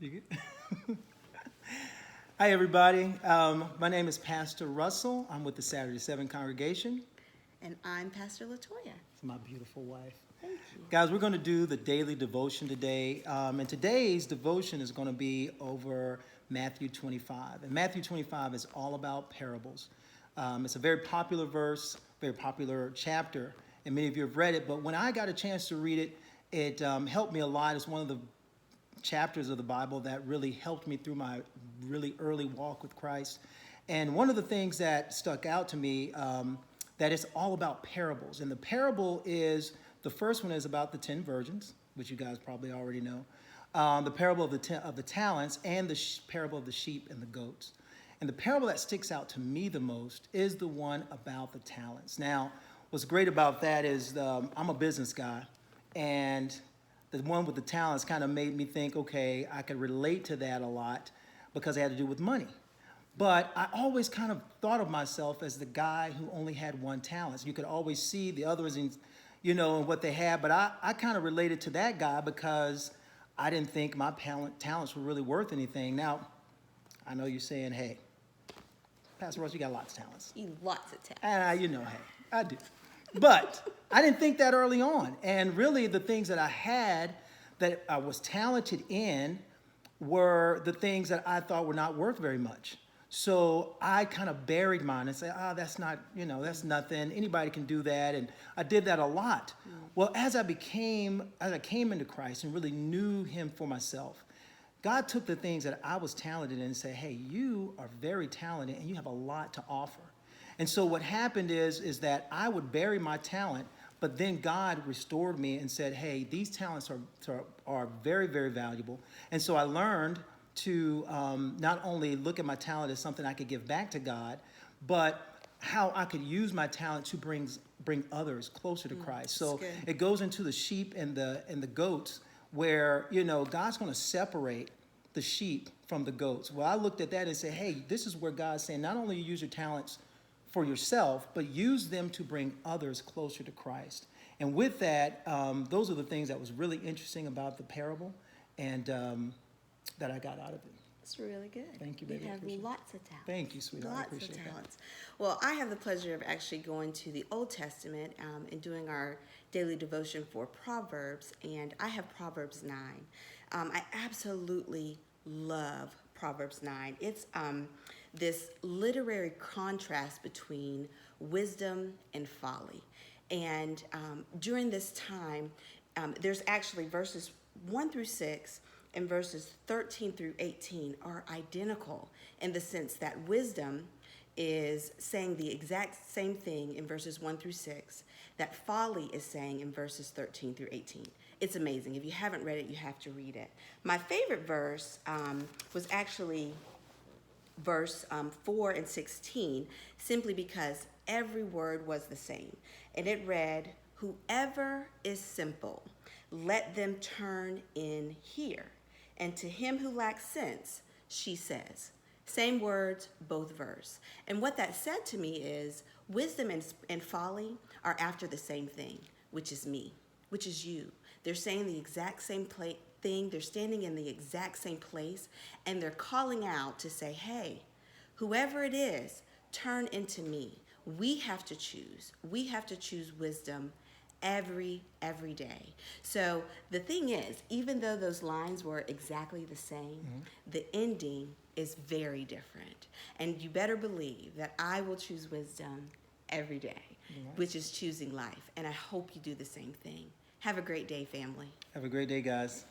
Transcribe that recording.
You good? Hi, everybody. My name is Pastor Russell. I'm with the Saturday 7 congregation. And I'm Pastor Latoya. It's my beautiful wife. Thank you. Guys, we're going to do the daily devotion today. And today's devotion is going to be over Matthew 25. And Matthew 25 is all about parables. It's a very popular verse, very popular chapter, and many of you have read it. But when I got a chance to read it, it helped me a lot. It's one of the chapters of the Bible that really helped me through my really early walk with Christ. And one of the things that stuck out to me, that it's all about parables. And the parable is, the first one is about the 10 virgins, which you guys probably already know. The parable of the talents, and the parable of the sheep and the goats. And the parable that sticks out to me the most is the one about the talents. Now, what's great about that is I'm a business guy, and the one with the talents kind of made me think, okay, I could relate to that a lot because it had to do with money. But I always kind of thought of myself as the guy who only had one talent. So you could always see the others in, and what they had. But I kind of related to that guy because I didn't think my talents were really worth anything. Now, I know you're saying, hey, Pastor Ross, you got lots of talents. Lots of talents. And hey, I do. But I didn't think that early on. And really the things that I had that I was talented in were the things that I thought were not worth very much. So I kind of buried mine and said, that's not, that's nothing. Anybody can do that. And I did that a lot. Well, as I came into Christ and really knew him for myself, God took the things that I was talented in and said, hey, you are very talented and you have a lot to offer. And so what happened is that I would bury my talent, but then God restored me and said, hey, these talents are very, very valuable. And so I learned to not only look at my talent as something I could give back to God, but how I could use my talent to bring others closer to Christ. So it goes into the sheep and the goats where, God's going to separate the sheep from the goats. Well, I looked at that and said, hey, this is where God's saying not only use your talents for yourself, but use them to bring others closer to Christ. And with that, those are the things that was really interesting about the parable and that I got out of it. It's really good. Thank you, baby. You have lots of talents. Thank you, sweetheart. Lots I appreciate of talents. That. Well, I have the pleasure of actually going to the Old Testament and doing our daily devotion for Proverbs, and I have Proverbs 9. I absolutely love Proverbs 9. It's this literary contrast between wisdom and folly. And during this time, there's actually verses 1 through 6 and verses 13 through 18 are identical in the sense that wisdom is saying the exact same thing in verses 1 through 6 that folly is saying in verses 13 through 18. It's amazing. If you haven't read it, you have to read it. My favorite verse was actually verse 4 and 16, simply because every word was the same. And it read, whoever is simple, let them turn in here. And to him who lacks sense, she says. Same words, both verse. And what that said to me is wisdom and folly are after the same thing, which is me, which is you. They're saying the exact same thing. They're standing in the exact same place, and they're calling out to say, hey, whoever it is, turn into me. We have to choose. We have to choose wisdom every day. So the thing is, even though those lines were exactly the same, the ending is very different. And you better believe that I will choose wisdom every day, which is choosing life. And I hope you do the same thing. Have a great day, family. Have a great day, guys.